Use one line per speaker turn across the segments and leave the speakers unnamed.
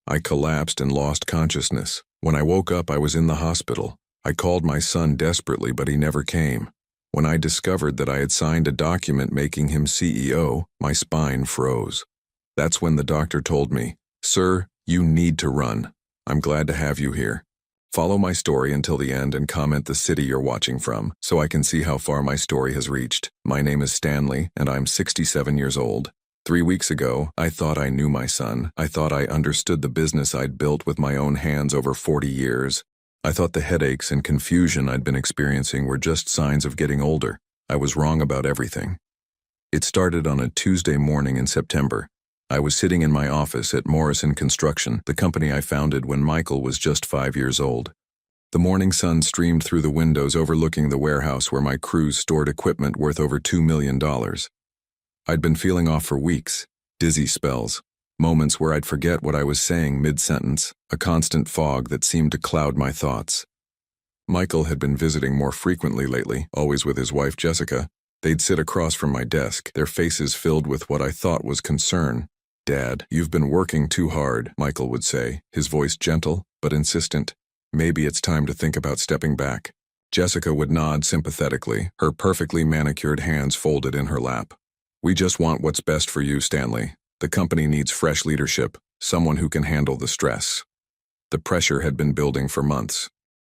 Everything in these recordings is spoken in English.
I collapsed and lost consciousness. When I woke up, I was in the hospital. I called my son desperately, but he never came. When I discovered that I had signed a document making him CEO, my spine froze. That's when the doctor told me, "Sir, you need to run. I'm glad to have you here. Follow my story until the end and comment the city you're watching from, so I can see how far my story has reached. My name is Stanley, and I'm 67 years old. 3 weeks ago, I thought I knew my son. I thought I understood the business I'd built with my own hands over 40 years. I thought the headaches and confusion I'd been experiencing were just signs of getting older. I was wrong about everything. It started on a Tuesday morning in September. I was sitting in my office at Morrison Construction, the company I founded when Michael was just 5 years old. The morning sun streamed through the windows overlooking the warehouse where my crews stored equipment worth over $2 million. I'd been feeling off for weeks, dizzy spells, moments where I'd forget what I was saying mid-sentence, a constant fog that seemed to cloud my thoughts. Michael had been visiting more frequently lately, always with his wife Jessica. They'd sit across from my desk, their faces filled with what I thought was concern. "Dad, you've been working too hard," Michael would say, his voice gentle but insistent. "Maybe it's time to think about stepping back." Jessica would nod sympathetically, her perfectly manicured hands folded in her lap. "We just want what's best for you, Stanley. The company needs fresh leadership, someone who can handle the stress." The pressure had been building for months.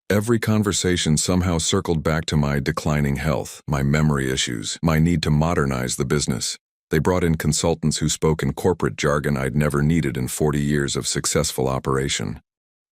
Every conversation somehow circled back to my declining health, my memory issues, my need to modernize the business. They brought in consultants who spoke in corporate jargon I'd never needed in 40 years of successful operation.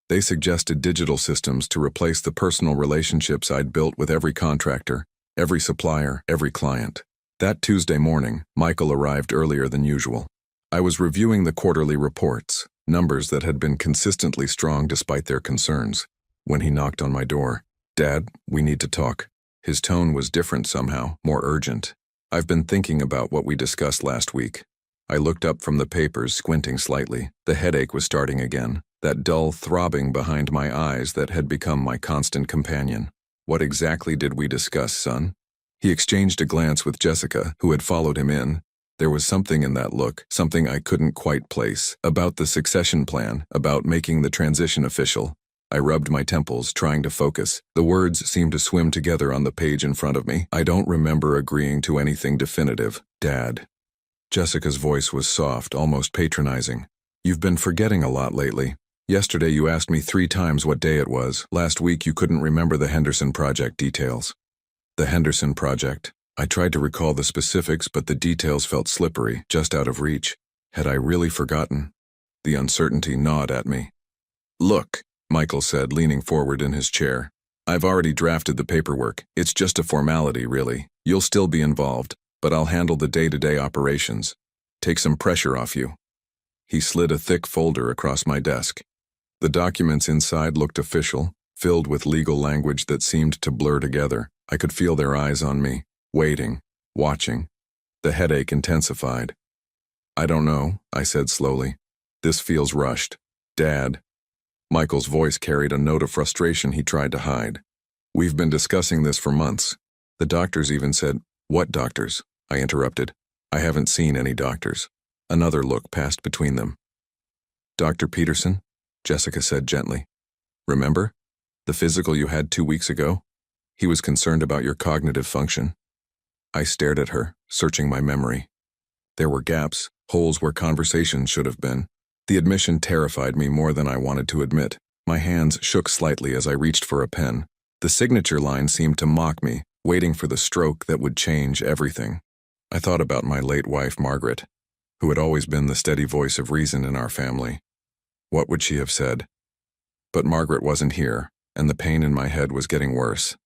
They suggested digital systems to replace the personal relationships I'd built with every contractor, every supplier, every client. That Tuesday morning, Michael arrived earlier than usual. I was reviewing the quarterly reports, numbers that had been consistently strong despite their concerns, when he knocked on my door. "Dad, we need to talk." His tone was different somehow, more urgent. "I've been thinking about what we discussed last week." I looked up from the papers, squinting slightly. The headache was starting again, that dull throbbing behind my eyes that had become my constant companion. "What exactly did we discuss, son?" He exchanged a glance with Jessica, who had followed him in. There was something in that look, something I couldn't quite place, about the succession plan, about making the transition official. I rubbed my temples, trying to focus. The words seemed to swim together on the page in front of me. "I don't remember agreeing to anything definitive, Dad." Jessica's voice was soft, almost patronizing. "You've been forgetting a lot lately. Yesterday you asked me 3 times what day it was. Last week you couldn't remember the Henderson Project details." The Henderson Project. I tried to recall the specifics, but the details felt slippery, just out of reach. Had I really forgotten? The uncertainty gnawed at me. "Look," Michael said, leaning forward in his chair. "I've already drafted the paperwork. It's just a formality, really. You'll still be involved, but I'll handle the day-to-day operations. Take some pressure off you." He slid a thick folder across my desk. The documents inside looked official, filled with legal language that seemed to blur together. I could feel their eyes on me, waiting, watching. The headache intensified. "I don't know," I said slowly. "This feels rushed. Dad." Michael's voice carried a note of frustration he tried to hide. "We've been discussing this for months. The doctors even said—" "What doctors?" I interrupted. "I haven't seen any doctors." Another look passed between them. "Dr. Peterson," Jessica said gently. "Remember? The physical you had 2 weeks ago? He was concerned about your cognitive function." I stared at her, searching my memory. There were gaps, holes where conversations should have been. The admission terrified me more than I wanted to admit. My hands shook slightly as I reached for a pen. The signature line seemed to mock me, waiting for the stroke that would change everything. I thought about my late wife, Margaret, who had always been the steady voice of reason in our family. What would she have said? But Margaret wasn't here, and the pain in my head was getting worse.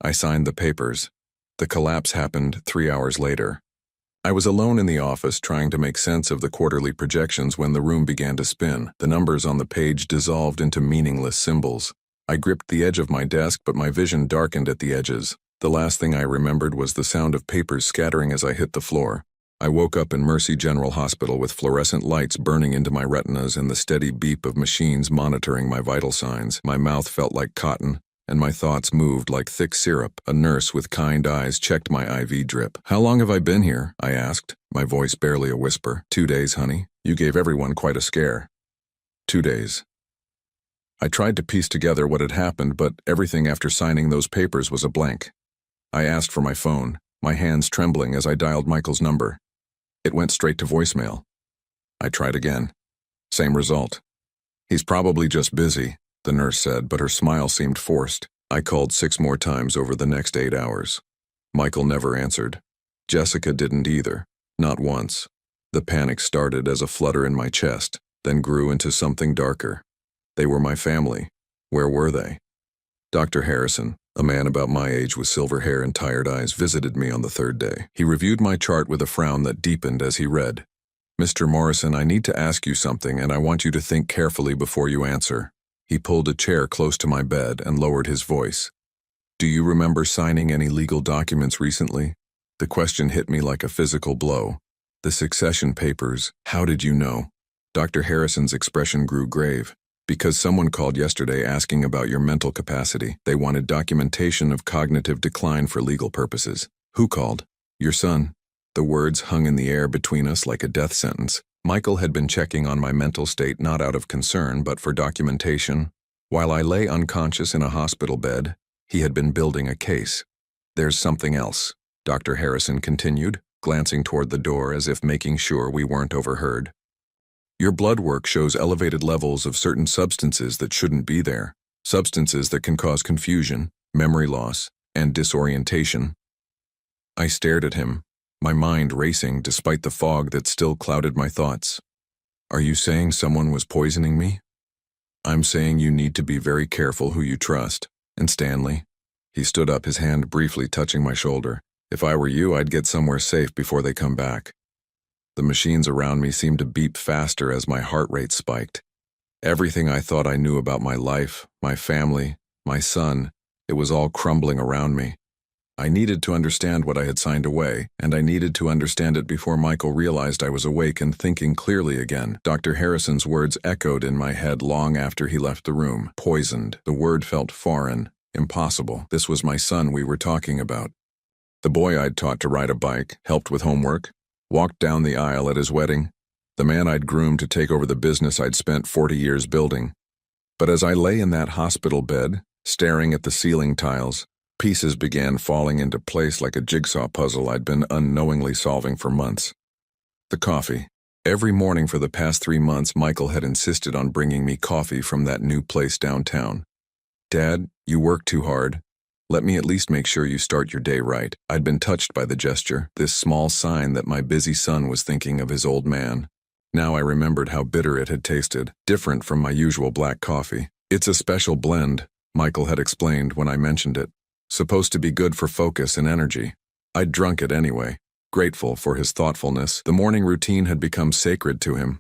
I signed the papers. The collapse happened 3 hours later. I was alone in the office trying to make sense of the quarterly projections when the room began to spin. The numbers on the page dissolved into meaningless symbols. I gripped the edge of my desk, but my vision darkened at the edges. The last thing I remembered was the sound of papers scattering as I hit the floor. I woke up in Mercy General Hospital with fluorescent lights burning into my retinas and the steady beep of machines monitoring my vital signs. My mouth felt like cotton, and my thoughts moved like thick syrup. A nurse with kind eyes checked my IV drip. "How long have I been here?" I asked, my voice barely a whisper. 2 days, honey. You gave everyone quite a scare." 2 days. I tried to piece together what had happened, but everything after signing those papers was a blank. I asked for my phone, my hands trembling as I dialed Michael's number. It went straight to voicemail. I tried again. Same result. He's probably just busy, the nurse said, but her smile seemed forced. I called 6 more times over the next 8 hours. Michael never answered. Jessica didn't either, not once. The panic started as a flutter in my chest, then grew into something darker. They were my family. Where were they? Dr. Harrison, a man about my age with silver hair and tired eyes, visited me on the 3rd day. He reviewed my chart with a frown that deepened as he read. "Mr. Morrison, I need to ask you something, and I want you to think carefully before you answer." He pulled a chair close to my bed and lowered his voice. "Do you remember signing any legal documents recently?" The question hit me like a physical blow. "The succession papers, how did you know?" Dr. Harrison's expression grew grave. "Because someone called yesterday asking about your mental capacity. They wanted documentation of cognitive decline for legal purposes." "Who called?" "Your son." The words hung in the air between us like a death sentence. Michael had been checking on my mental state not out of concern but for documentation. While I lay unconscious in a hospital bed, he had been building a case. "There's something else," Dr. Harrison continued, glancing toward the door as if making sure we weren't overheard. "Your blood work shows elevated levels of certain substances that shouldn't be there. Substances that can cause confusion, memory loss, and disorientation." I stared at him, my mind racing despite the fog that still clouded my thoughts. "Are you saying someone was poisoning me?" "I'm saying you need to be very careful who you trust. And Stanley." He stood up, his hand briefly touching my shoulder. "If I were you, I'd get somewhere safe before they come back." The machines around me seemed to beep faster as my heart rate spiked. Everything I thought I knew about my life, my family, my son, it was all crumbling around me. I needed to understand what I had signed away, and I needed to understand it before Michael realized I was awake and thinking clearly again. Dr. Harrison's words echoed in my head long after he left the room. Poisoned. The word felt foreign, impossible. This was my son we were talking about. The boy I'd taught to ride a bike, helped with homework, walked down the aisle at his wedding. The man I'd groomed to take over the business I'd spent 40 years building. But as I lay in that hospital bed, staring at the ceiling tiles, pieces began falling into place like a jigsaw puzzle I'd been unknowingly solving for months. The coffee. Every morning for the past 3 months, Michael had insisted on bringing me coffee from that new place downtown. "Dad, you work too hard. Let me at least make sure you start your day right." I'd been touched by the gesture, this small sign that my busy son was thinking of his old man. Now I remembered how bitter it had tasted, different from my usual black coffee. "It's a special blend," Michael had explained when I mentioned it. "Supposed to be good for focus and energy." I'd drunk it anyway, grateful for his thoughtfulness. The morning routine had become sacred to him.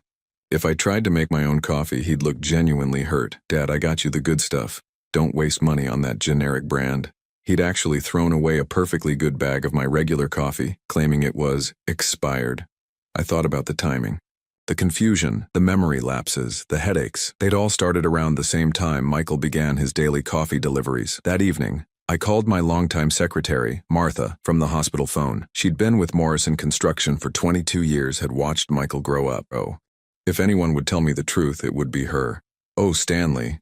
If I tried to make my own coffee, he'd look genuinely hurt. "Dad, I got you the good stuff. Don't waste money on that generic brand." He'd actually thrown away a perfectly good bag of my regular coffee, claiming it was expired. I thought about the timing. The confusion, the memory lapses, the headaches, they'd all started around the same time Michael began his daily coffee deliveries. That evening, I called my longtime secretary, Martha, from the hospital phone. She'd been with Morrison Construction for 22 years, had watched Michael grow up. Oh, if anyone would tell me the truth, it would be her. "Oh, Stanley."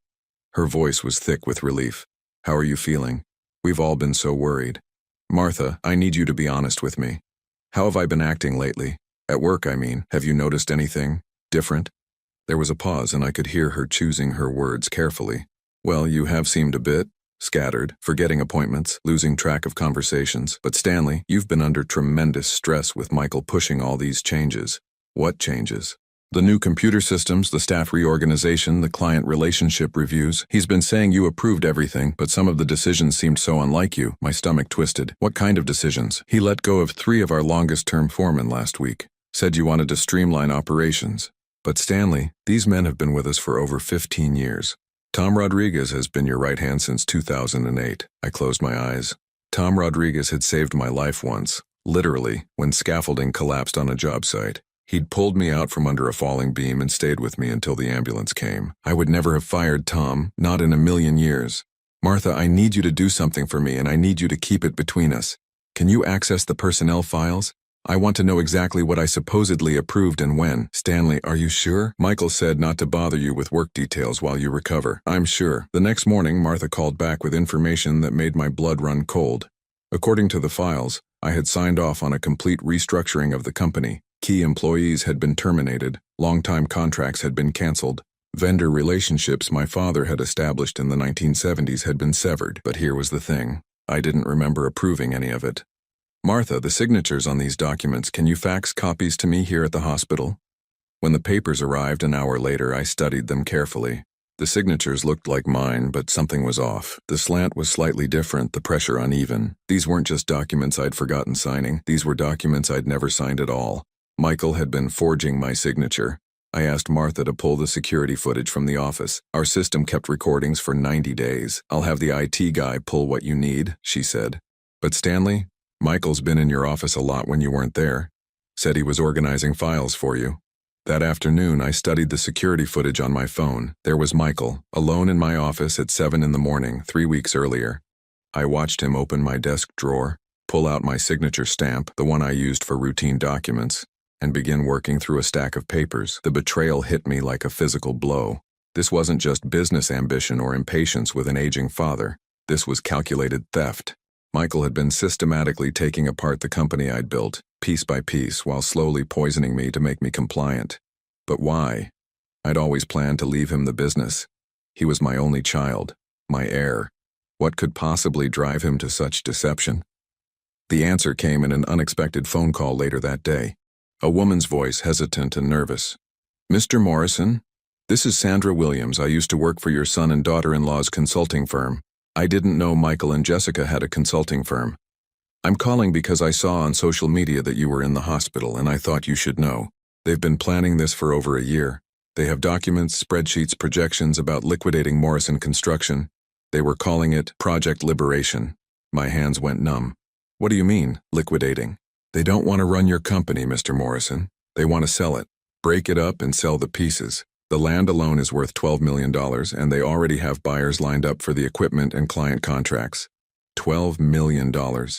Her voice was thick with relief. "How are you feeling? We've all been so worried." "Martha, I need you to be honest with me. How have I been acting lately? At work, I mean. Have you noticed anything different?" There was a pause, and I could hear her choosing her words carefully. "Well, you have seemed a bit scattered, forgetting appointments, losing track of conversations. But Stanley, you've been under tremendous stress with Michael pushing all these changes." "What changes?" "The new computer systems, the staff reorganization, the client relationship reviews. He's been saying you approved everything, but some of the decisions seemed so unlike you." My stomach twisted. "What kind of decisions?" "He let go of 3 of our longest-term foremen last week. Said you wanted to streamline operations." "But Stanley, these men have been with us for over 15 years. Tom Rodriguez has been your right hand since 2008. I closed my eyes. Tom Rodriguez had saved my life once, literally, when scaffolding collapsed on a job site. He'd pulled me out from under a falling beam and stayed with me until the ambulance came. I would never have fired Tom, not in a million years. "Martha, I need you to do something for me, and I need you to keep it between us. Can you access the personnel files? I want to know exactly what I supposedly approved and when. Stanley, are you sure? Michael said not to bother you with work details while you recover. I'm sure. The next morning, Martha called back with information that made my blood run cold. According to the files, I had signed off on a complete restructuring of the company. Key employees had been terminated, long-time contracts had been canceled, vendor relationships my father had established in the 1970s had been severed. But here was the thing. I didn't remember approving any of it. Martha, the signatures on these documents, can you fax copies to me here at the hospital? When the papers arrived an hour later, I studied them carefully. The signatures looked like mine, but something was off. The slant was slightly different, the pressure uneven. These weren't just documents I'd forgotten signing. These were documents I'd never signed at all. Michael had been forging my signature. I asked Martha to pull the security footage from the office. Our system kept recordings for 90 days. I'll have the IT guy pull what you need, she said. But Stanley, Michael's been in your office a lot when you weren't there. Said he was organizing files for you. That afternoon, I studied the security footage on my phone. There was Michael, alone in my office at 7 in the morning, 3 weeks earlier. I watched him open my desk drawer, pull out my signature stamp, the one I used for routine documents, and begin working through a stack of papers. The betrayal hit me like a physical blow. This wasn't just business ambition or impatience with an aging father. This was calculated theft. Michael had been systematically taking apart the company I'd built, piece by piece, while slowly poisoning me to make me compliant. But why? I'd always planned to leave him the business. He was my only child, my heir. What could possibly drive him to such deception? The answer came in an unexpected phone call later that day. A woman's voice, hesitant and nervous. Mr. Morrison, this is Sandra Williams. I used to work for your son and daughter-in-law's consulting firm. I didn't know Michael and Jessica had a consulting firm. I'm calling because I saw on social media that you were in the hospital, and I thought you should know. They've been planning this for over a year. They have documents, spreadsheets, projections about liquidating Morrison Construction. They were calling it Project Liberation. My hands went numb. What do you mean, liquidating? They don't want to run your company, Mr. Morrison. They want to sell it. Break it up and sell the pieces. The land alone is worth $12 million, and they already have buyers lined up for the equipment and client contracts. $12 million.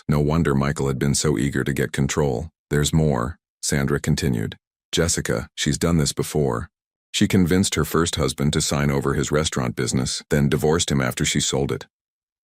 No wonder Michael had been so eager to get control. There's more, Sandra continued. Jessica, she's done this before. She convinced her first husband to sign over his restaurant business, then divorced him after she sold it.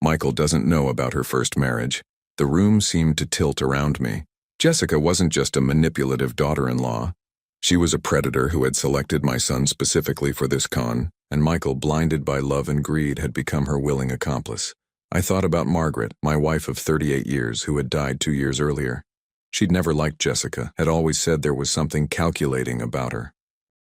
Michael doesn't know about her first marriage. The room seemed to tilt around me. Jessica wasn't just a manipulative daughter-in-law. She was a predator who had selected my son specifically for this con, and Michael, blinded by love and greed, had become her willing accomplice. I thought about Margaret, my wife of 38 years, who had died 2 years earlier. She'd never liked Jessica, had always said there was something calculating about her.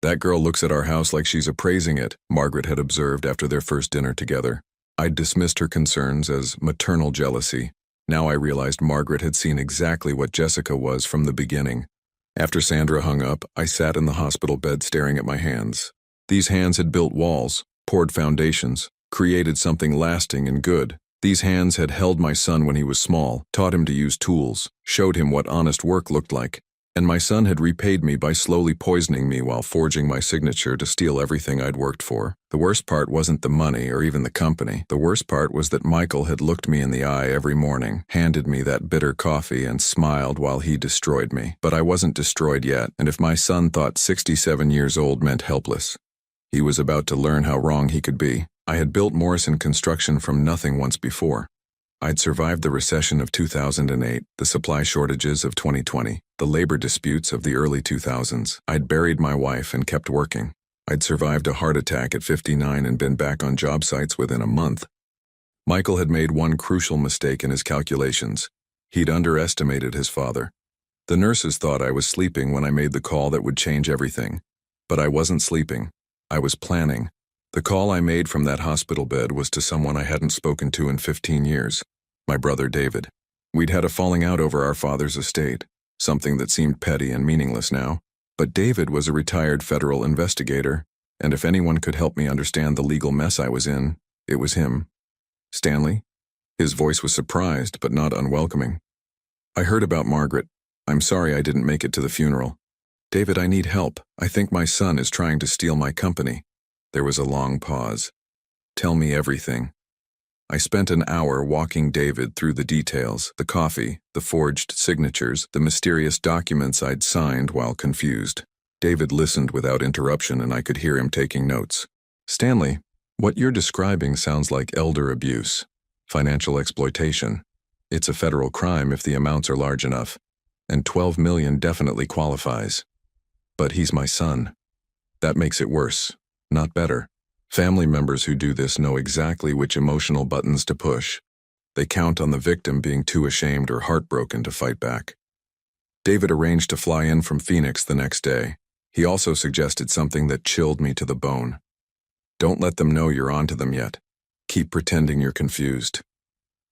That girl looks at our house like she's appraising it, Margaret had observed after their first dinner together. I'd dismissed her concerns as maternal jealousy. Now I realized Margaret had seen exactly what Jessica was from the beginning. After Sandra hung up, I sat in the hospital bed staring at my hands. These hands had built walls, poured foundations, created something lasting and good. These hands had held my son when he was small, taught him to use tools, showed him what honest work looked like. And my son had repaid me by slowly poisoning me while forging my signature to steal everything I'd worked for. The worst part wasn't the money or even the company. The worst part was that Michael had looked me in the eye every morning, handed me that bitter coffee, and smiled while he destroyed me. But I wasn't destroyed yet, and if my son thought 67 years old meant helpless, he was about to learn how wrong he could be. I had built Morrison Construction from nothing once before. I'd survived the recession of 2008, the supply shortages of 2020, the labor disputes of the early 2000s. I'd buried my wife and kept working. I'd survived a heart attack at 59 and been back on job sites within a month. Michael had made one crucial mistake in his calculations. He'd underestimated his father. The nurses thought I was sleeping when I made the call that would change everything. But I wasn't sleeping. I was planning. The call I made from that hospital bed was to someone I hadn't spoken to in 15 years, my brother David. We'd had a falling out over our father's estate, something that seemed petty and meaningless now. But David was a retired federal investigator, and if anyone could help me understand the legal mess I was in, it was him. Stanley? His voice was surprised, but not unwelcoming. I heard about Margaret. I'm sorry I didn't make it to the funeral. David, I need help. I think my son is trying to steal my company. There was a long pause. Tell me everything. I spent an hour walking David through the details, the coffee, the forged signatures, the mysterious documents I'd signed while confused. David listened without interruption and I could hear him taking notes. Stanley, what you're describing sounds like elder abuse, financial exploitation. It's a federal crime if the amounts are large enough, and 12 million definitely qualifies. But he's my son. That makes it worse, not better. Family members who do this know exactly which emotional buttons to push. They count on the victim being too ashamed or heartbroken to fight back. David arranged to fly in from Phoenix the next day. He also suggested something that chilled me to the bone. Don't let them know you're onto them yet. Keep pretending you're confused.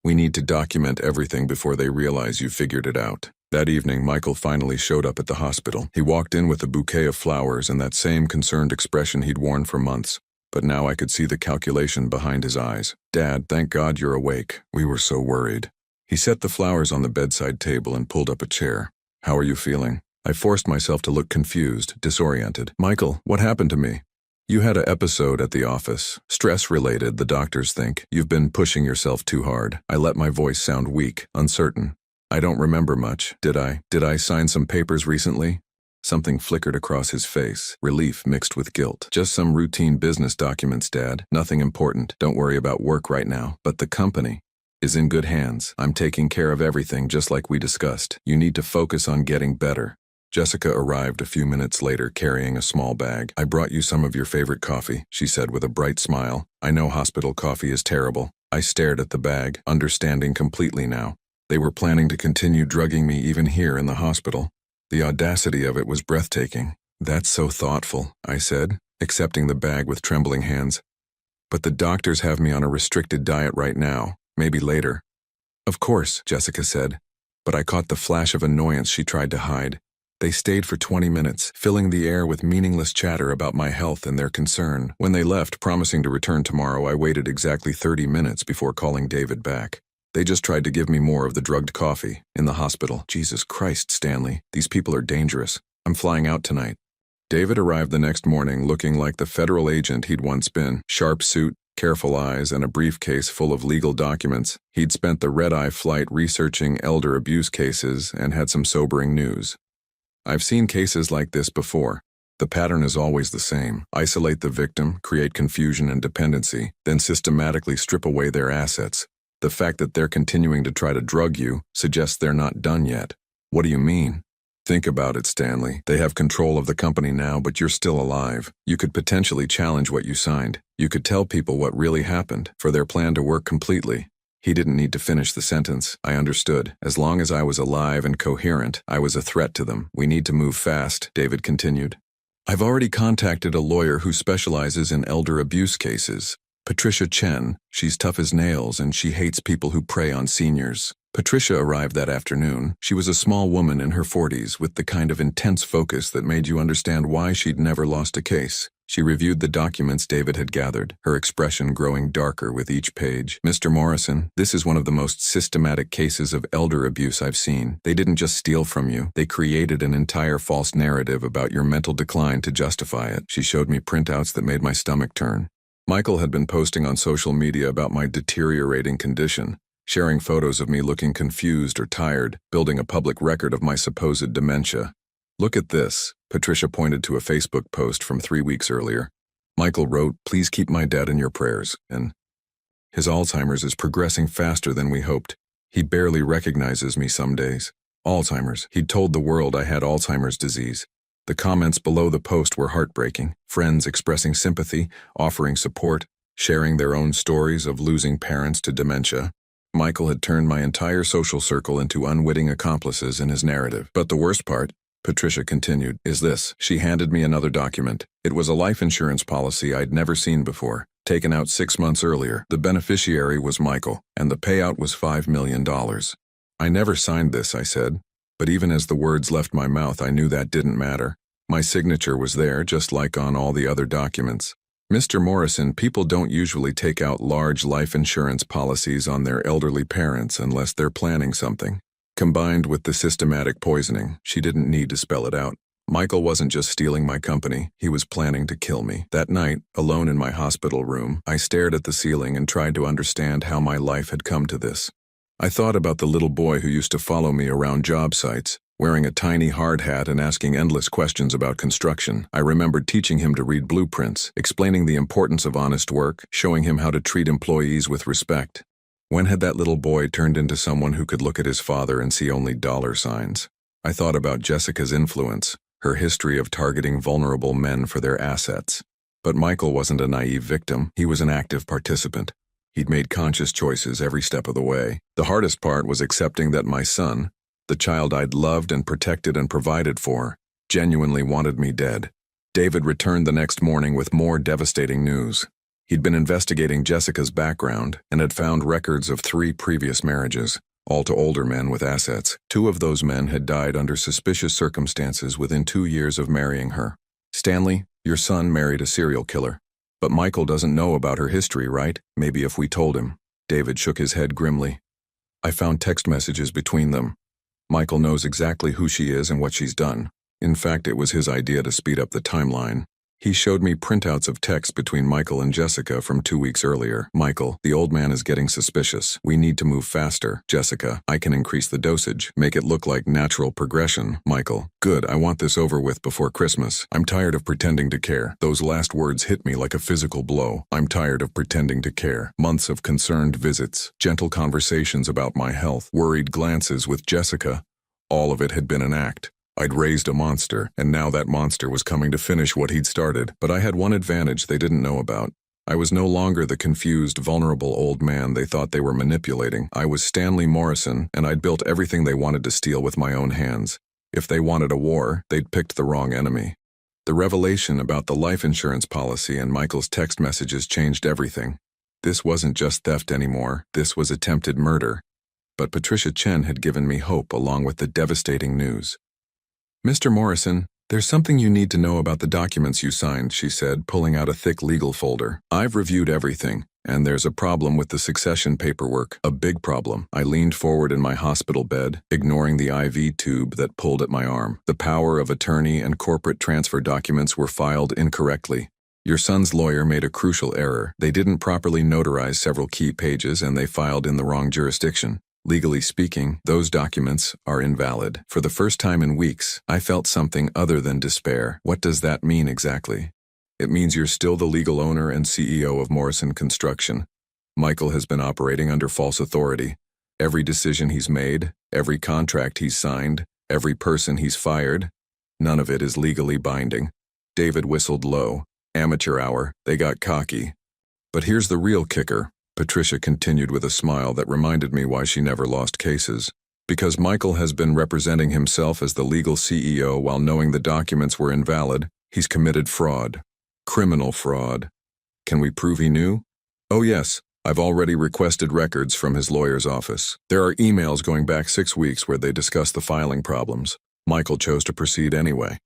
We need to document everything before they realize you figured it out. That evening, Michael finally showed up at the hospital. He walked in with a bouquet of flowers and that same concerned expression he'd worn for months. But now I could see the calculation behind his eyes. Dad, thank God you're awake. We were so worried. He set the flowers on the bedside table and pulled up a chair. How are you feeling? I forced myself to look confused, disoriented. Michael, what happened to me? You had an episode at the office. Stress-related, the doctors think. You've been pushing yourself too hard. I let my voice sound weak, uncertain. I don't remember much, did I? Did I sign some papers recently? Something flickered across his face, relief mixed with guilt. Just some routine business documents, Dad. Nothing important. Don't worry about work right now. But the company is in good hands. I'm taking care of everything just like we discussed. You need to focus on getting better. Jessica arrived a few minutes later carrying a small bag. I brought you some of your favorite coffee, she said with a bright smile. I know hospital coffee is terrible. I stared at the bag, understanding completely now. They were planning to continue drugging me even here in the hospital. The audacity of it was breathtaking. That's so thoughtful, I said, accepting the bag with trembling hands. But the doctors have me on a restricted diet right now, maybe later. Of course, Jessica said, but I caught the flash of annoyance she tried to hide. They stayed for 20 minutes, filling the air with meaningless chatter about my health and their concern. When they left, promising to return tomorrow, I waited exactly 30 minutes before calling David back. They just tried to give me more of the drugged coffee in the hospital. Jesus Christ, Stanley, these people are dangerous. I'm flying out tonight. David arrived the next morning looking like the federal agent he'd once been. Sharp suit, careful eyes, and a briefcase full of legal documents. He'd spent the red-eye flight researching elder abuse cases and had some sobering news. I've seen cases like this before. The pattern is always the same. Isolate the victim, create confusion and dependency, then systematically strip away their assets. The fact that they're continuing to try to drug you suggests they're not done yet. What do you mean? Think about it, Stanley. They have control of the company now, but you're still alive. You could potentially challenge what you signed. You could tell people what really happened, for their plan to work completely. He didn't need to finish the sentence. I understood. As long as I was alive and coherent, I was a threat to them. We need to move fast, David continued. I've already contacted a lawyer who specializes in elder abuse cases. Patricia Chen. She's tough as nails and she hates people who prey on seniors. Patricia arrived that afternoon. She was a small woman in her 40s with the kind of intense focus that made you understand why she'd never lost a case. She reviewed the documents David had gathered, her expression growing darker with each page. Mr. Morrison, this is one of the most systematic cases of elder abuse I've seen. They didn't just steal from you. They created an entire false narrative about your mental decline to justify it. She showed me printouts that made my stomach turn. Michael had been posting on social media about my deteriorating condition, sharing photos of me looking confused or tired, building a public record of my supposed dementia. Look at this, Patricia pointed to a Facebook post from 3 weeks earlier. Michael wrote, "Please keep my dad in your prayers," and his Alzheimer's is progressing faster than we hoped. He barely recognizes me some days. Alzheimer's. He'd told the world I had Alzheimer's disease. The comments below the post were heartbreaking. Friends expressing sympathy, offering support, sharing their own stories of losing parents to dementia. Michael had turned my entire social circle into unwitting accomplices in his narrative. But the worst part, Patricia continued, is this. She handed me another document. It was a life insurance policy I'd never seen before, taken out 6 months earlier. The beneficiary was Michael, and the payout was $5 million. I never signed this, I said. But even as the words left my mouth, I knew that didn't matter. My signature was there, just like on all the other documents. Mr. Morrison, people don't usually take out large life insurance policies on their elderly parents unless they're planning something. Combined with the systematic poisoning, she didn't need to spell it out. Michael wasn't just stealing my company, he was planning to kill me. That night, alone in my hospital room, I stared at the ceiling and tried to understand how my life had come to this. I thought about the little boy who used to follow me around job sites, wearing a tiny hard hat and asking endless questions about construction. I remembered teaching him to read blueprints, explaining the importance of honest work, showing him how to treat employees with respect. When had that little boy turned into someone who could look at his father and see only dollar signs? I thought about Jessica's influence, her history of targeting vulnerable men for their assets. But Michael wasn't a naive victim, he was an active participant. He'd made conscious choices every step of the way. The hardest part was accepting that my son, the child I'd loved and protected and provided for, genuinely wanted me dead. David returned the next morning with more devastating news. He'd been investigating Jessica's background and had found records of 3 previous marriages, all to older men with assets. 2 of those men had died under suspicious circumstances within 2 years of marrying her. Stanley, your son married a serial killer. But Michael doesn't know about her history, right? Maybe if we told him. David shook his head grimly. I found text messages between them. Michael knows exactly who she is and what she's done. In fact, it was his idea to speed up the timeline. He showed me printouts of texts between Michael and Jessica from 2 weeks earlier. Michael, the old man is getting suspicious. We need to move faster. Jessica, I can increase the dosage. Make it look like natural progression. Michael, good, I want this over with before Christmas. I'm tired of pretending to care. Those last words hit me like a physical blow. I'm tired of pretending to care. Months of concerned visits, gentle conversations about my health, worried glances with Jessica. All of it had been an act. I'd raised a monster, and now that monster was coming to finish what he'd started. But I had one advantage they didn't know about. I was no longer the confused, vulnerable old man they thought they were manipulating. I was Stanley Morrison, and I'd built everything they wanted to steal with my own hands. If they wanted a war, they'd picked the wrong enemy. The revelation about the life insurance policy and Michael's text messages changed everything. This wasn't just theft anymore, this was attempted murder. But Patricia Chen had given me hope along with the devastating news. Mr. Morrison, there's something you need to know about the documents you signed, she said, pulling out a thick legal folder. I've reviewed everything, and there's a problem with the succession paperwork, a big problem. I leaned forward in my hospital bed, ignoring the IV tube that pulled at my arm. The power of attorney and corporate transfer documents were filed incorrectly. Your son's lawyer made a crucial error. They didn't properly notarize several key pages and they filed in the wrong jurisdiction. Legally speaking, those documents are invalid. For the first time in weeks, I felt something other than despair. What does that mean exactly? It means you're still the legal owner and CEO of Morrison Construction. Michael has been operating under false authority. Every decision he's made, every contract he's signed, every person he's fired, none of it is legally binding. David whistled low. Amateur hour. They got cocky. But here's the real kicker. Patricia continued with a smile that reminded me why she never lost cases. Because Michael has been representing himself as the legal CEO while knowing the documents were invalid, he's committed fraud. Criminal fraud. Can we prove he knew? Oh yes, I've already requested records from his lawyer's office. There are emails going back 6 weeks where they discuss the filing problems. Michael chose to proceed anyway.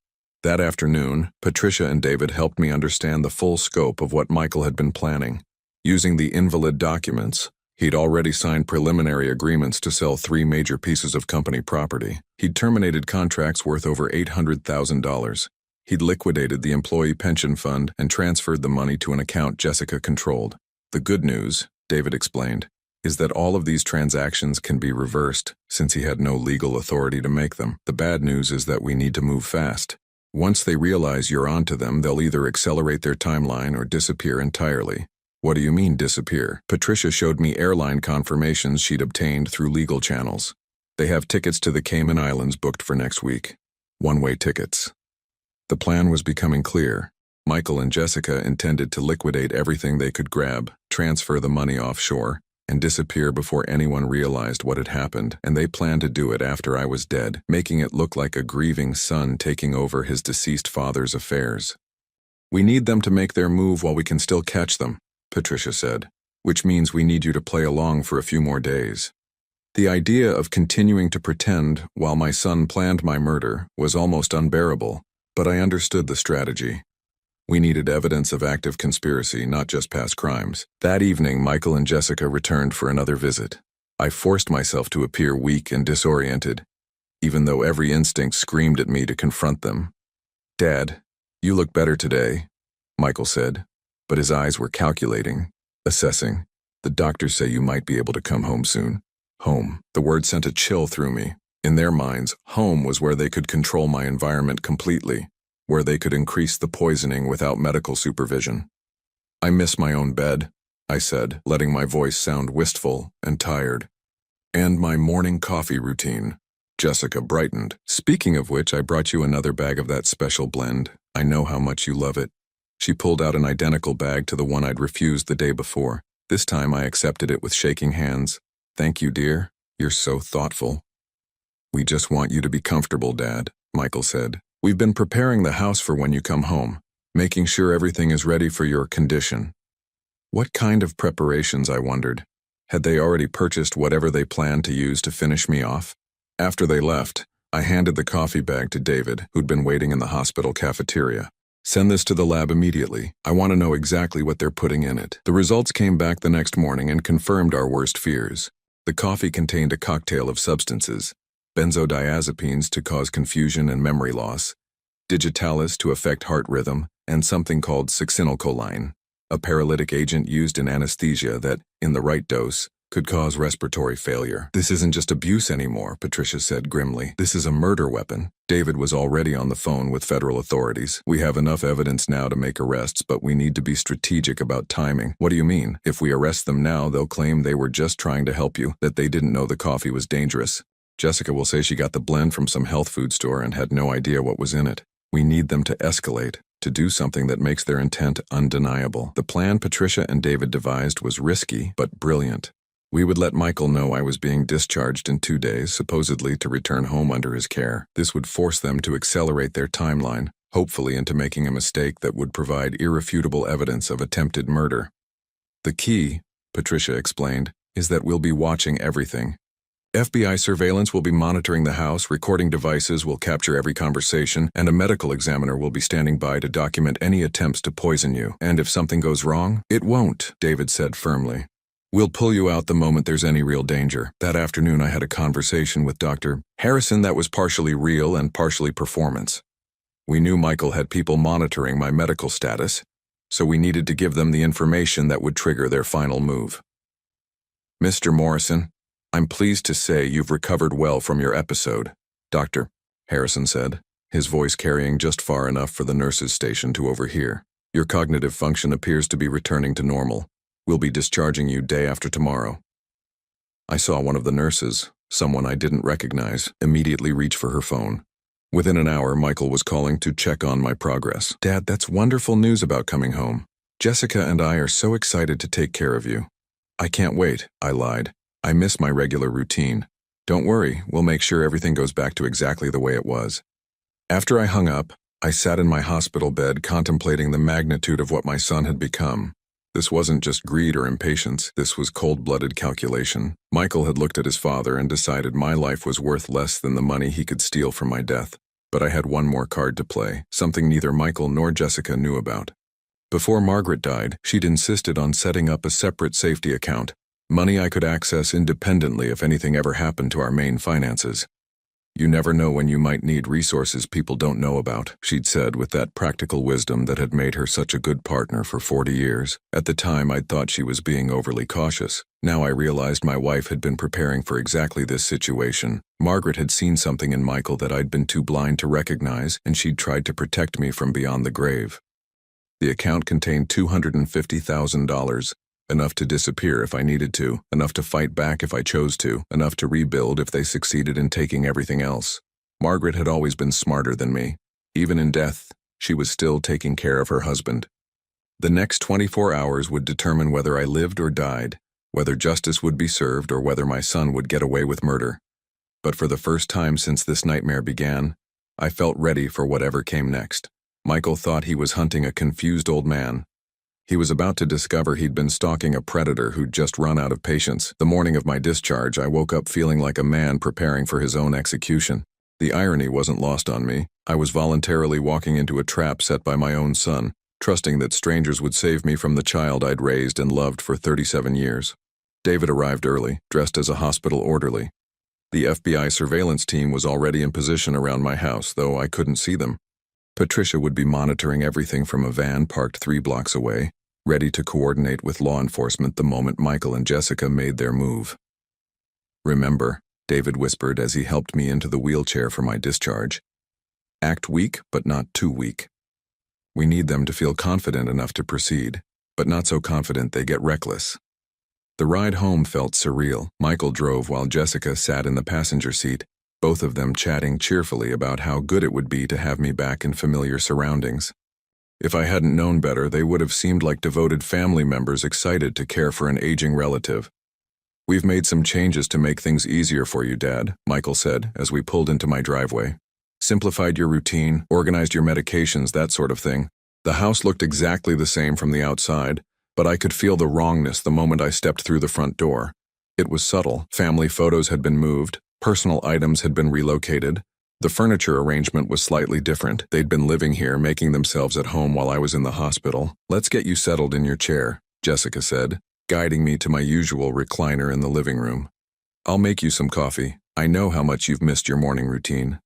That afternoon, Patricia and David helped me understand the full scope of what Michael had been planning. Using the invalid documents, he'd already signed preliminary agreements to sell 3 major pieces of company property. He'd terminated contracts worth over $800,000. He'd liquidated the employee pension fund and transferred the money to an account Jessica controlled. The good news, David explained, is that all of these transactions can be reversed since he had no legal authority to make them. The bad news is that we need to move fast. Once they realize you're onto them, they'll either accelerate their timeline or disappear entirely. What do you mean, disappear? Patricia showed me airline confirmations she'd obtained through legal channels. They have tickets to the Cayman Islands booked for next week. One-way tickets. The plan was becoming clear. Michael and Jessica intended to liquidate everything they could grab, transfer the money offshore, and disappear before anyone realized what had happened, and they planned to do it after I was dead, making it look like a grieving son taking over his deceased father's affairs. We need them to make their move while we can still catch them, Patricia said, which means we need you to play along for a few more days. The idea of continuing to pretend while my son planned my murder was almost unbearable, but I understood the strategy. We needed evidence of active conspiracy, not just past crimes. That evening, Michael and Jessica returned for another visit. I forced myself to appear weak and disoriented, even though every instinct screamed at me to confront them. "Dad, you look better today," Michael said, but his eyes were calculating, assessing. "The doctors say you might be able to come home soon." Home. The word sent a chill through me. In their minds, home was where they could control my environment completely, where they could increase the poisoning without medical supervision. "I miss my own bed," I said, letting my voice sound wistful and tired. "And my morning coffee routine." Jessica brightened. "Speaking of which, I brought you another bag of that special blend. I know how much you love it." She pulled out an identical bag to the one I'd refused the day before. This time I accepted it with shaking hands. "Thank you, dear. You're so thoughtful." "We just want you to be comfortable, Dad," Michael said. "We've been preparing the house for when you come home, making sure everything is ready for your condition." What kind of preparations, I wondered. Had they already purchased whatever they planned to use to finish me off? After they left, I handed the coffee bag to David, who'd been waiting in the hospital cafeteria. "Send this to the lab immediately. I want to know exactly what they're putting in it." The results came back the next morning and confirmed our worst fears. The coffee contained a cocktail of substances: benzodiazepines to cause confusion and memory loss, digitalis to affect heart rhythm, and something called succinylcholine, a paralytic agent used in anesthesia that, in the right dose, could cause respiratory failure. "This isn't just abuse anymore," Patricia said grimly. "This is a murder weapon." David was already on the phone with federal authorities. "We have enough evidence now to make arrests, but we need to be strategic about timing." "What do you mean? If we arrest them now, they'll claim they were just trying to help you, that they didn't know the coffee was dangerous. Jessica will say she got the blend from some health food store and had no idea what was in it. We need them to escalate, to do something that makes their intent undeniable." The plan Patricia and David devised was risky, but brilliant. We would let Michael know I was being discharged in 2 days, supposedly to return home under his care. This would force them to accelerate their timeline, hopefully into making a mistake that would provide irrefutable evidence of attempted murder. "The key," Patricia explained, "is that we'll be watching everything. FBI surveillance will be monitoring the house, recording devices will capture every conversation, and a medical examiner will be standing by to document any attempts to poison you. And if something goes wrong, it won't," David said firmly. "We'll pull you out the moment there's any real danger." That afternoon I had a conversation with Dr. Harrison that was partially real and partially performance. We knew Michael had people monitoring my medical status, so we needed to give them the information that would trigger their final move. "Mr. Morrison, I'm pleased to say you've recovered well from your episode," Dr. Harrison said, his voice carrying just far enough for the nurse's station to overhear. "Your cognitive function appears to be returning to normal. We'll be discharging you day after tomorrow." I saw one of the nurses, someone I didn't recognize, immediately reach for her phone. Within an hour, Michael was calling to check on my progress. "Dad, that's wonderful news about coming home. Jessica and I are so excited to take care of you." "I can't wait," I lied. "I miss my regular routine." "Don't worry, we'll make sure everything goes back to exactly the way it was." After I hung up, I sat in my hospital bed contemplating the magnitude of what my son had become. This wasn't just greed or impatience, this was cold-blooded calculation. Michael had looked at his father and decided my life was worth less than the money he could steal from my death. But I had one more card to play, something neither Michael nor Jessica knew about. Before Margaret died, she'd insisted on setting up a separate safety account, money I could access independently if anything ever happened to our main finances. "You never know when you might need resources people don't know about," she'd said with that practical wisdom that had made her such a good partner for 40 years. At the time, I'd thought she was being overly cautious. Now I realized my wife had been preparing for exactly this situation. Margaret had seen something in Michael that I'd been too blind to recognize, and she'd tried to protect me from beyond the grave. The account contained $250,000. Enough to disappear if I needed to, enough to fight back if I chose to, enough to rebuild if they succeeded in taking everything else. Margaret had always been smarter than me. Even in death, she was still taking care of her husband. The next 24 hours would determine whether I lived or died, whether justice would be served or whether my son would get away with murder. But for the first time since this nightmare began, I felt ready for whatever came next. Michael thought he was hunting a confused old man. He was about to discover he'd been stalking a predator who'd just run out of patience. The morning of my discharge, I woke up feeling like a man preparing for his own execution. The irony wasn't lost on me. I was voluntarily walking into a trap set by my own son, trusting that strangers would save me from the child I'd raised and loved for 37 years. David arrived early, dressed as a hospital orderly. The FBI surveillance team was already in position around my house, though I couldn't see them. Patricia would be monitoring everything from a van parked 3 blocks away, ready to coordinate with law enforcement the moment Michael and Jessica made their move. "Remember," David whispered as he helped me into the wheelchair for my discharge. "Act weak, but not too weak. We need them to feel confident enough to proceed, but not so confident they get reckless." The ride home felt surreal. Michael drove while Jessica sat in the passenger seat, both of them chatting cheerfully about how good it would be to have me back in familiar surroundings. If I hadn't known better, they would have seemed like devoted family members excited to care for an aging relative. "We've made some changes to make things easier for you, Dad," Michael said as we pulled into my driveway. "Simplified your routine, organized your medications, that sort of thing." The house looked exactly the same from the outside, but I could feel the wrongness the moment I stepped through the front door. It was subtle. Family photos had been moved, personal items had been relocated. The furniture arrangement was slightly different. They'd been living here, making themselves at home while I was in the hospital. "Let's get you settled in your chair," Jessica said, guiding me to my usual recliner in the living room. "I'll make you some coffee. I know how much you've missed your morning routine."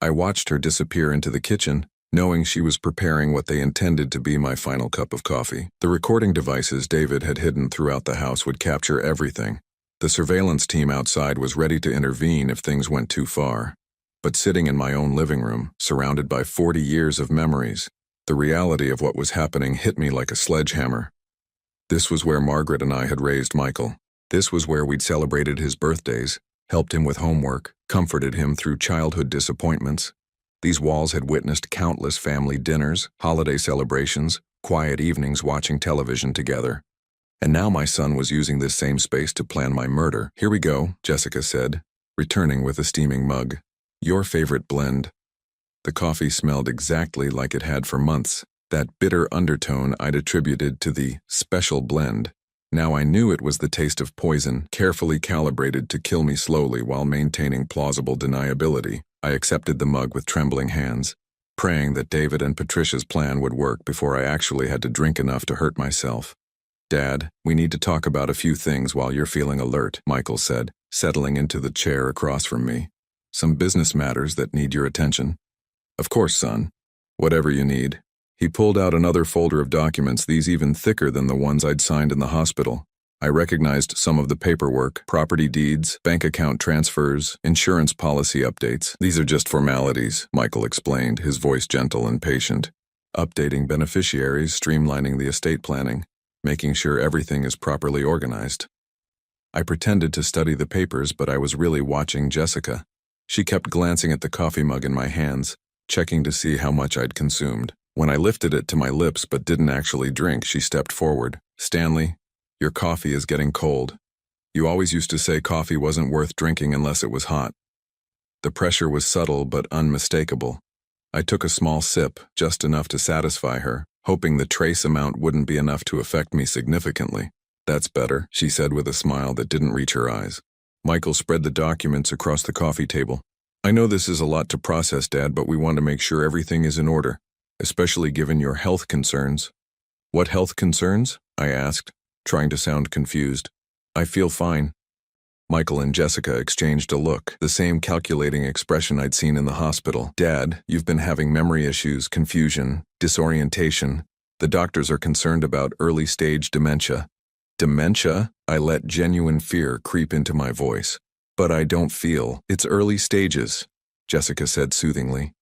I watched her disappear into the kitchen, knowing she was preparing what they intended to be my final cup of coffee. The recording devices David had hidden throughout the house would capture everything. The surveillance team outside was ready to intervene if things went too far. But sitting in my own living room, surrounded by 40 years of memories, the reality of what was happening hit me like a sledgehammer. This was where Margaret and I had raised Michael. This was where we'd celebrated his birthdays, helped him with homework, comforted him through childhood disappointments. These walls had witnessed countless family dinners, holiday celebrations, quiet evenings watching television together. And now my son was using this same space to plan my murder. "Here we go," Jessica said, returning with a steaming mug. "Your favorite blend." The coffee smelled exactly like it had for months, that bitter undertone I'd attributed to the special blend. Now I knew it was the taste of poison, carefully calibrated to kill me slowly while maintaining plausible deniability. I accepted the mug with trembling hands, praying that David and Patricia's plan would work before I actually had to drink enough to hurt myself. "Dad, we need to talk about a few things while you're feeling alert," Michael said, settling into the chair across from me. "Some business matters that need your attention." "Of course, son. Whatever you need." He pulled out another folder of documents, these even thicker than the ones I'd signed in the hospital. I recognized some of the paperwork: property deeds, bank account transfers, insurance policy updates. "These are just formalities," Michael explained, his voice gentle and patient. "Updating beneficiaries, streamlining the estate planning, making sure everything is properly organized." I pretended to study the papers, but I was really watching Jessica. She kept glancing at the coffee mug in my hands, checking to see how much I'd consumed. When I lifted it to my lips but didn't actually drink, she stepped forward. "Stanley, your coffee is getting cold. You always used to say coffee wasn't worth drinking unless it was hot." The pressure was subtle but unmistakable. I took a small sip, just enough to satisfy her, hoping the trace amount wouldn't be enough to affect me significantly. "That's better," she said with a smile that didn't reach her eyes. Michael spread the documents across the coffee table. "I know this is a lot to process, Dad, but we want to make sure everything is in order, especially given your health concerns." "What health concerns?" I asked, trying to sound confused. "I feel fine." Michael and Jessica exchanged a look, the same calculating expression I'd seen in the hospital. "Dad, you've been having memory issues, confusion, disorientation. The doctors are concerned about early-stage dementia." "Dementia?" I let genuine fear creep into my voice. "But I don't feel. It's early stages," Jessica said soothingly.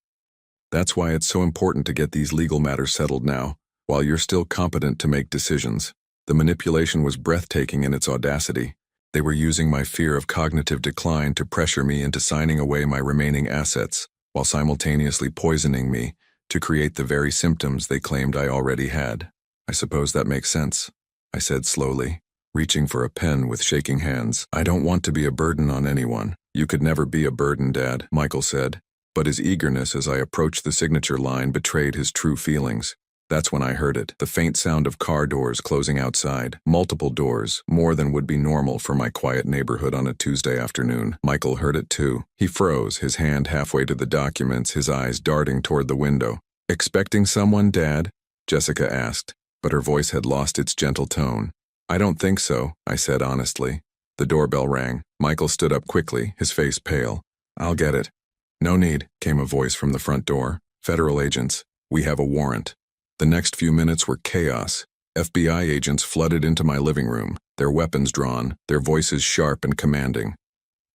"That's why it's so important to get these legal matters settled now, while you're still competent to make decisions." The manipulation was breathtaking in its audacity. They were using my fear of cognitive decline to pressure me into signing away my remaining assets, while simultaneously poisoning me to create the very symptoms they claimed I already had. "I suppose that makes sense," I said slowly, reaching for a pen with shaking hands. "I don't want to be a burden on anyone." "You could never be a burden, Dad," Michael said, but his eagerness as I approached the signature line betrayed his true feelings. That's when I heard it, the faint sound of car doors closing outside. Multiple doors, more than would be normal for my quiet neighborhood on a Tuesday afternoon. Michael heard it too. He froze, his hand halfway to the documents, his eyes darting toward the window. "Expecting someone, Dad?" Jessica asked, but her voice had lost its gentle tone. "I don't think so," I said honestly. The doorbell rang. Michael stood up quickly, his face pale. "I'll get it." "No need," came a voice from the front door. Federal agents, we have a warrant. The next few minutes were chaos. FBI agents flooded into my living room, their weapons drawn, their voices sharp and commanding.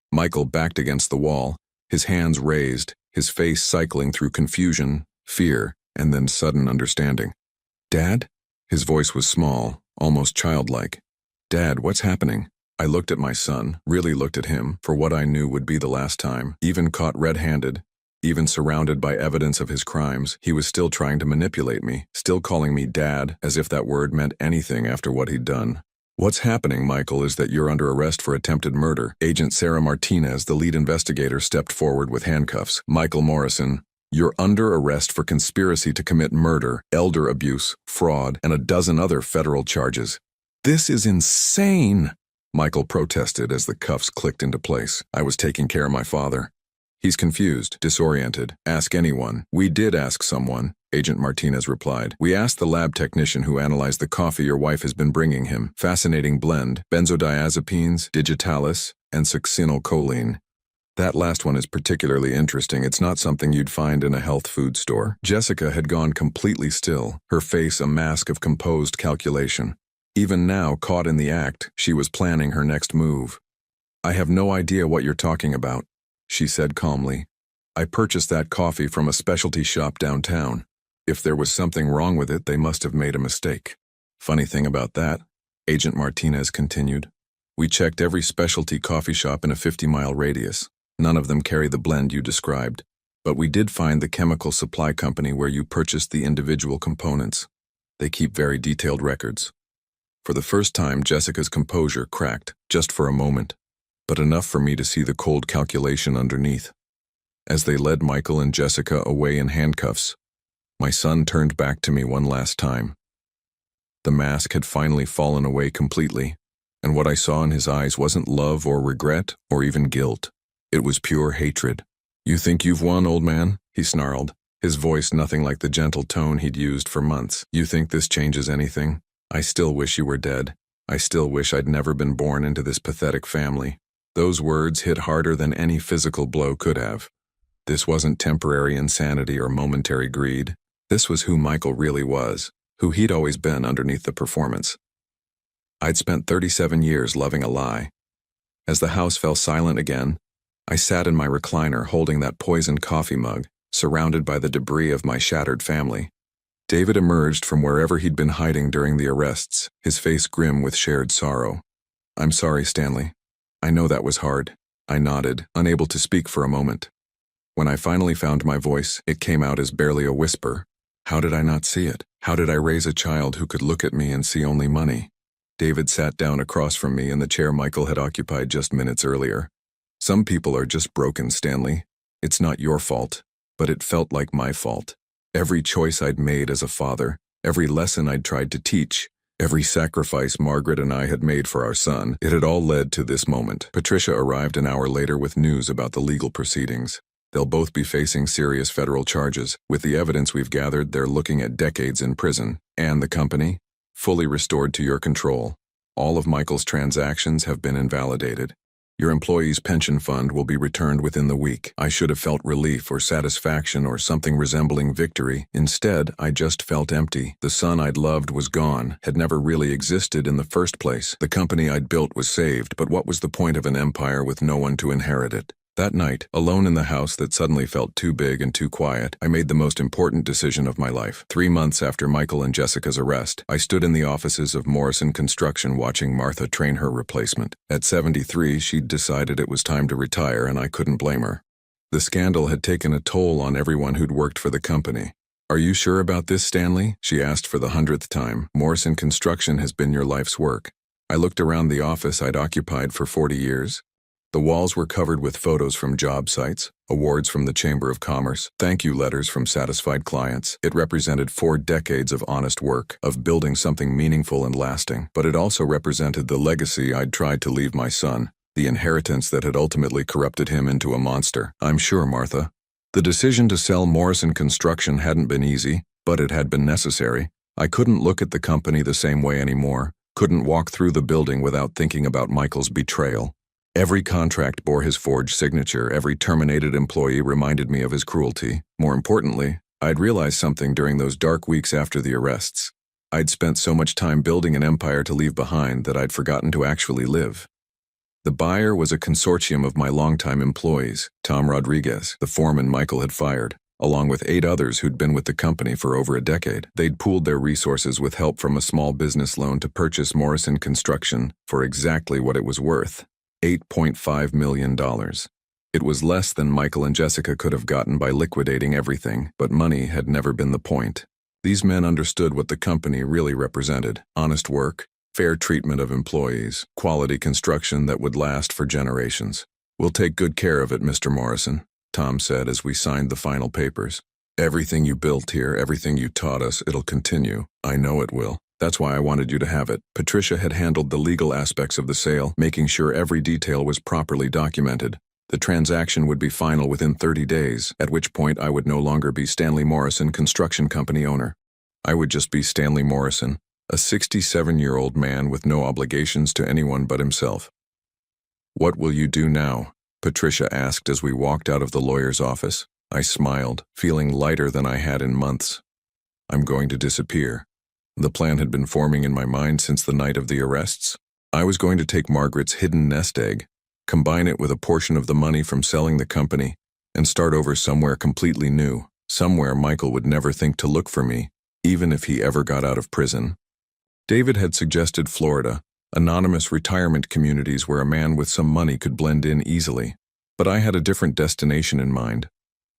Michael backed against the wall, his hands raised, his face cycling through confusion, fear, and then sudden understanding. "Dad?" His voice was small, almost childlike. "Dad, what's happening?" I looked at my son, really looked at him, for what I knew would be the last time. Even caught red-handed, even surrounded by evidence of his crimes, he was still trying to manipulate me, still calling me Dad, as if that word meant anything after what he'd done. "What's happening, Michael, is that you're under arrest for attempted murder." Agent Sarah Martinez, the lead investigator, stepped forward with handcuffs. "Michael Morrison, you're under arrest for conspiracy to commit murder, elder abuse, fraud, and a dozen other federal charges." "This is insane," Michael protested as the cuffs clicked into place. "I was taking care of my father." "He's confused, disoriented. Ask anyone." "We did ask someone," Agent Martinez replied. "We asked the lab technician who analyzed the coffee your wife has been bringing him. Fascinating blend, benzodiazepines, digitalis, and succinylcholine. That last one is particularly interesting. It's not something you'd find in a health food store." Jessica had gone completely still, her face a mask of composed calculation. Even now, caught in the act, she was planning her next move. "I have no idea what you're talking about," she said calmly. "I purchased that coffee from a specialty shop downtown. If there was something wrong with it, they must have made a mistake." "Funny thing about that," Agent Martinez continued, "we checked every specialty coffee shop in a 50-mile radius. None of them carry the blend you described. But we did find the chemical supply company where you purchased the individual components. They keep very detailed records." For the first time, Jessica's composure cracked, just for a moment, but enough for me to see the cold calculation underneath. As they led Michael and Jessica away in handcuffs, my son turned back to me one last time. The mask had finally fallen away completely, and what I saw in his eyes wasn't love or regret or even guilt. It was pure hatred. "You think you've won, old man?" he snarled, his voice nothing like the gentle tone he'd used for months. "You think this changes anything? I still wish you were dead. I still wish I'd never been born into this pathetic family." Those words hit harder than any physical blow could have. This wasn't temporary insanity or momentary greed. This was who Michael really was, who he'd always been underneath the performance. I'd spent 37 years loving a lie. As the house fell silent again, I sat in my recliner holding that poisoned coffee mug, surrounded by the debris of my shattered family. David emerged from wherever he'd been hiding during the arrests, his face grim with shared sorrow. "I'm sorry, Stanley. I know that was hard." I nodded, unable to speak for a moment. When I finally found my voice, it came out as barely a whisper. How did I not see it? How did I raise a child who could look at me and see only money? David sat down across from me in the chair Michael had occupied just minutes earlier. "Some people are just broken, Stanley. It's not your fault, but it felt like my fault. Every choice I'd made as a father, every lesson I'd tried to teach, every sacrifice Margaret and I had made for our son, it had all led to this moment." Patricia arrived an hour later with news about the legal proceedings. They'll both be facing serious federal charges. With the evidence we've gathered, they're looking at decades in prison. And the company? Fully restored to your control. All of Michael's transactions have been invalidated. Your employee's pension fund will be returned within the week. I should have felt relief or satisfaction or something resembling victory. Instead, I just felt empty. The son I'd loved was gone, had never really existed in the first place. The company I'd built was saved, but what was the point of an empire with no one to inherit it? That night, alone in the house that suddenly felt too big and too quiet, I made the most important decision of my life. 3 months after Michael and Jessica's arrest, I stood in the offices of Morrison Construction watching Martha train her replacement. At 73, she'd decided it was time to retire, and I couldn't blame her. The scandal had taken a toll on everyone who'd worked for the company. "Are you sure about this, Stanley?" she asked for the 100th time. "Morrison Construction has been your life's work." I looked around the office I'd occupied for 40 years. The walls were covered with photos from job sites, awards from the Chamber of Commerce, thank you letters from satisfied clients. It represented 4 decades of honest work, of building something meaningful and lasting. But it also represented the legacy I'd tried to leave my son, the inheritance that had ultimately corrupted him into a monster. "I'm sure, Martha." The decision to sell Morrison Construction hadn't been easy, but it had been necessary. I couldn't look at the company the same way anymore, couldn't walk through the building without thinking about Michael's betrayal. Every contract bore his forged signature, every terminated employee reminded me of his cruelty. More importantly, I'd realized something during those dark weeks after the arrests. I'd spent so much time building an empire to leave behind that I'd forgotten to actually live. The buyer was a consortium of my longtime employees, Tom Rodriguez, the foreman Michael had fired, along with 8 others who'd been with the company for over a decade. They'd pooled their resources with help from a small business loan to purchase Morrison Construction for exactly what it was worth, $8.5 million. It was less than Michael and Jessica could have gotten by liquidating everything, but money had never been the point. These men understood what the company really represented: honest work, fair treatment of employees, quality construction that would last for generations. "We'll take good care of it, Mr. Morrison," Tom said as we signed the final papers. "Everything you built here, everything you taught us, it'll continue. I know it will. That's why I wanted you to have it." Patricia had handled the legal aspects of the sale, making sure every detail was properly documented. The transaction would be final within 30 days, at which point I would no longer be Stanley Morrison Construction Company owner. I would just be Stanley Morrison, a 67-year-old man with no obligations to anyone but himself. "What will you do now?" Patricia asked as we walked out of the lawyer's office. I smiled, feeling lighter than I had in months. "I'm going to disappear." The plan had been forming in my mind since the night of the arrests. I was going to take Margaret's hidden nest egg, combine it with a portion of the money from selling the company, and start over somewhere completely new, somewhere Michael would never think to look for me, even if he ever got out of prison. David had suggested Florida, anonymous retirement communities where a man with some money could blend in easily. But I had a different destination in mind.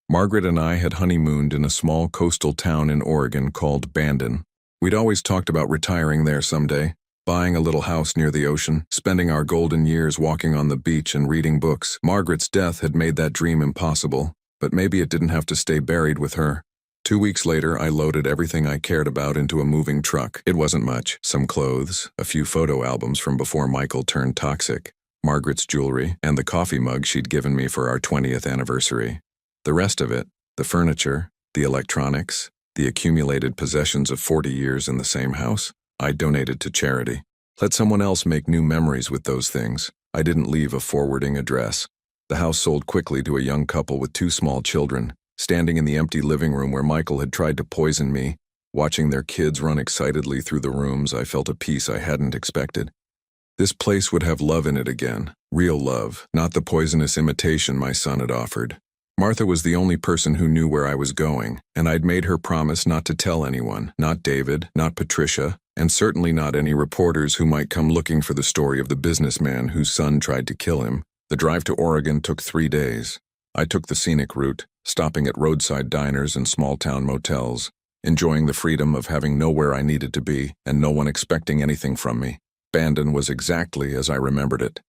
Margaret and I had honeymooned in a small coastal town in Oregon called Bandon. We'd always talked about retiring there someday, buying a little house near the ocean, spending our golden years walking on the beach and reading books. Margaret's death had made that dream impossible, but maybe it didn't have to stay buried with her. 2 weeks later, I loaded everything I cared about into a moving truck. It wasn't much: some clothes, a few photo albums from before Michael turned toxic, Margaret's jewelry, and the coffee mug she'd given me for our 20th anniversary. The rest of it, the furniture, the electronics, the accumulated possessions of 40 years in the same house, I donated to charity. Let someone else make new memories with those things. I didn't leave a forwarding address. The house sold quickly to a young couple with 2 small children. Standing in the empty living room where Michael had tried to poison me, watching their kids run excitedly through the rooms, I felt a peace I hadn't expected. This place would have love in it again, real love, not the poisonous imitation my son had offered. Martha was the only person who knew where I was going, and I'd made her promise not to tell anyone, not David, not Patricia, and certainly not any reporters who might come looking for the story of the businessman whose son tried to kill him. The drive to Oregon took 3 days. I took the scenic route, stopping at roadside diners and small-town motels, enjoying the freedom of having nowhere I needed to be and no one expecting anything from me. Bandon was exactly as I remembered it.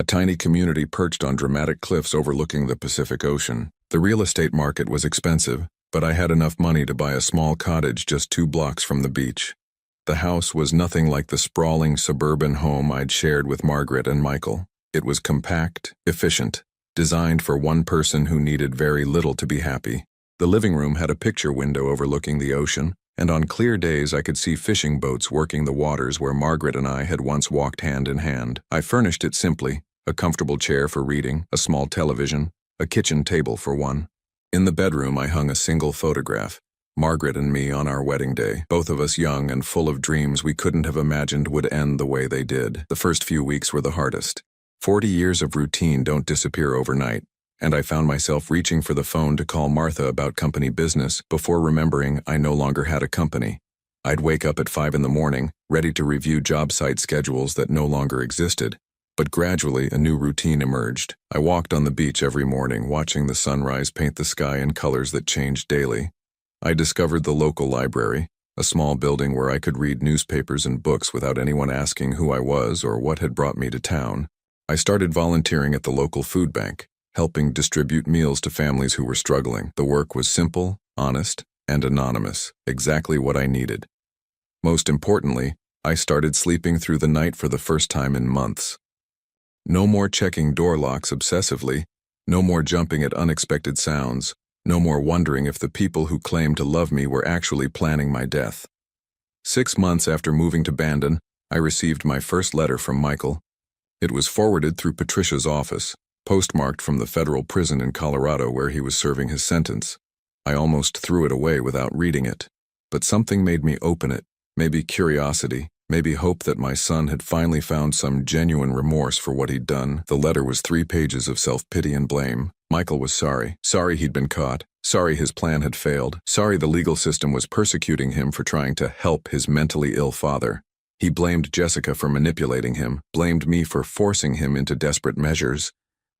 A tiny community perched on dramatic cliffs overlooking the Pacific Ocean. The real estate market was expensive, but I had enough money to buy a small cottage just 2 blocks from the beach. The house was nothing like the sprawling suburban home I'd shared with Margaret and Michael. It was compact, efficient, designed for one person who needed very little to be happy. The living room had a picture window overlooking the ocean, and on clear days I could see fishing boats working the waters where Margaret and I had once walked hand in hand. I furnished it simply: a comfortable chair for reading, a small television, a kitchen table for one. In the bedroom I hung a single photograph: Margaret and me on our wedding day, both of us young and full of dreams we couldn't have imagined would end the way they did. The first few weeks were the hardest. 40 years of routine don't disappear overnight, and I found myself reaching for the phone to call Martha about company business before remembering I no longer had a company. I'd wake up at 5 in the morning, ready to review job site schedules that no longer existed, but gradually a new routine emerged. I walked on the beach every morning, watching the sunrise paint the sky in colors that changed daily. I discovered the local library, a small building where I could read newspapers and books without anyone asking who I was or what had brought me to town. I started volunteering at the local food bank, helping distribute meals to families who were struggling. The work was simple, honest, and anonymous, exactly what I needed. Most importantly, I started sleeping through the night for the first time in months. No more checking door locks obsessively, no more jumping at unexpected sounds, no more wondering if the people who claimed to love me were actually planning my death. 6 months after moving to Bandon, I received my first letter from Michael. It was forwarded through Patricia's office, postmarked from the federal prison in Colorado where he was serving his sentence. I almost threw it away without reading it. But something made me open it, maybe curiosity, maybe hope that my son had finally found some genuine remorse for what he'd done. The letter was 3 pages of self-pity and blame. Michael was sorry. Sorry he'd been caught. Sorry his plan had failed. Sorry the legal system was persecuting him for trying to help his mentally ill father. He blamed Jessica for manipulating him, blamed me for forcing him into desperate measures,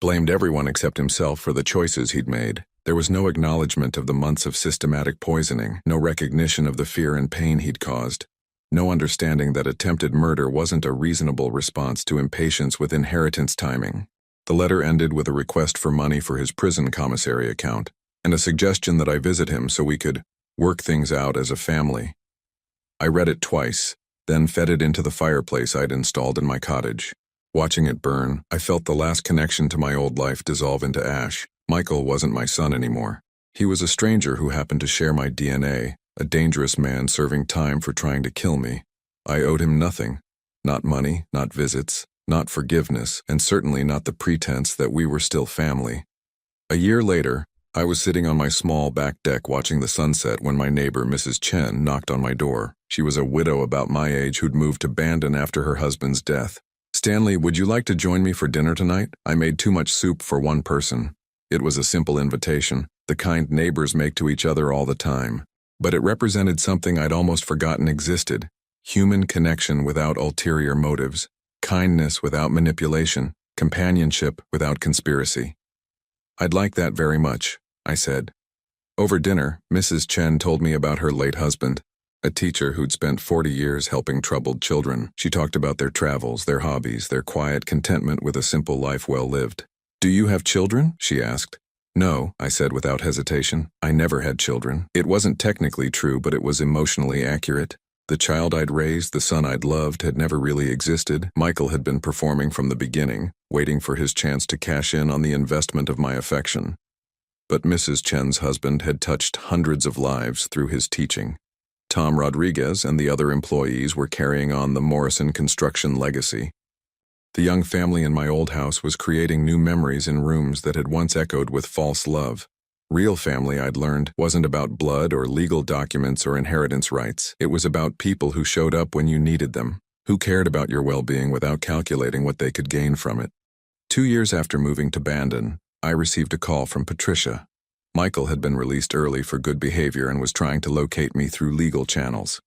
blamed everyone except himself for the choices he'd made. There was no acknowledgement of the months of systematic poisoning, no recognition of the fear and pain he'd caused, no understanding that attempted murder wasn't a reasonable response to impatience with inheritance timing. The letter ended with a request for money for his prison commissary account, and a suggestion that I visit him so we could work things out as a family. I read it twice, then fed it into the fireplace I'd installed in my cottage. Watching it burn, I felt the last connection to my old life dissolve into ash. Michael wasn't my son anymore. He was a stranger who happened to share my DNA, a dangerous man serving time for trying to kill me. I owed him nothing. Not money, not visits, not forgiveness, and certainly not the pretense that we were still family. A year later, I was sitting on my small back deck watching the sunset when my neighbor, Mrs. Chen, knocked on my door. She was a widow about my age who'd moved to Bandon after her husband's death. "Stanley, would you like to join me for dinner tonight? I made too much soup for one person." It was a simple invitation, the kind neighbors make to each other all the time. But it represented something I'd almost forgotten existed: human connection without ulterior motives, kindness without manipulation, companionship without conspiracy. "I'd like that very much," I said. Over dinner, Mrs. Chen told me about her late husband, a teacher who'd spent 40 years helping troubled children. She talked about their travels, their hobbies, their quiet contentment with a simple life well lived. "Do you have children?" she asked. "No," I said without hesitation. I never had children. It wasn't technically true, but it was emotionally accurate. The child I'd raised, the son I'd loved, had never really existed. Michael had been performing from the beginning, waiting for his chance to cash in on the investment of my affection. But Mrs. Chen's husband had touched hundreds of lives through his teaching. Tom Rodriguez and the other employees were carrying on the Morrison construction legacy. The young family in my old house was creating new memories in rooms that had once echoed with false love. Real family, I'd learned, wasn't about blood or legal documents or inheritance rights. It was about people who showed up when you needed them, who cared about your well-being without calculating what they could gain from it. 2 years after moving to Bandon, I received a call from Patricia. Michael had been released early for good behavior and was trying to locate me through legal channels.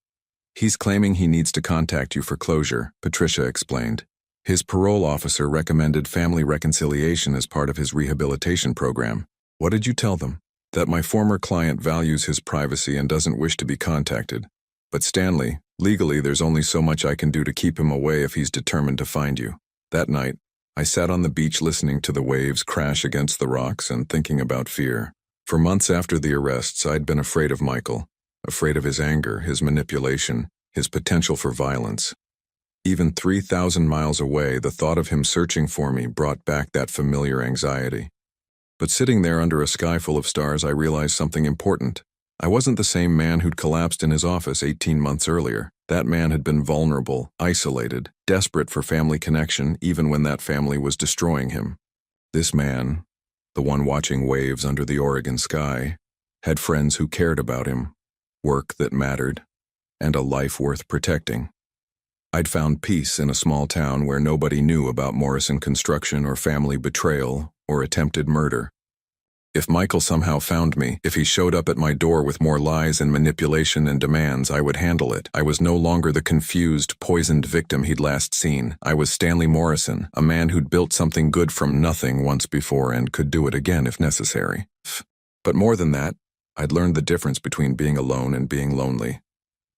"He's claiming he needs to contact you for closure," Patricia explained. "His parole officer recommended family reconciliation as part of his rehabilitation program." "What did you tell them?" "That my former client values his privacy and doesn't wish to be contacted. But Stanley, legally there's only so much I can do to keep him away if he's determined to find you." That night, I sat on the beach listening to the waves crash against the rocks and thinking about fear. For months after the arrests, I'd been afraid of Michael, afraid of his anger, his manipulation, his potential for violence. Even 3,000 miles away, the thought of him searching for me brought back that familiar anxiety. But sitting there under a sky full of stars, I realized something important. I wasn't the same man who'd collapsed in his office 18 months earlier. That man had been vulnerable, isolated, desperate for family connection even when that family was destroying him. This man, the one watching waves under the Oregon sky, had friends who cared about him, work that mattered, and a life worth protecting. I'd found peace in a small town where nobody knew about Morrison construction or family betrayal or attempted murder. If Michael somehow found me, if he showed up at my door with more lies and manipulation and demands, I would handle it. I was no longer the confused, poisoned victim he'd last seen. I was Stanley Morrison, a man who'd built something good from nothing once before and could do it again if necessary. But more than that, I'd learned the difference between being alone and being lonely.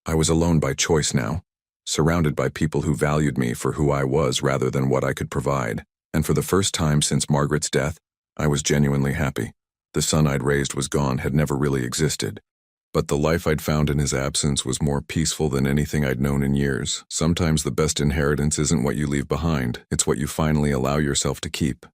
I was alone by choice now, surrounded by people who valued me for who I was rather than what I could provide. And for the first time since Margaret's death, I was genuinely happy. The son I'd raised was gone, had never really existed. But the life I'd found in his absence was more peaceful than anything I'd known in years. Sometimes the best inheritance isn't what you leave behind, it's what you finally allow yourself to keep.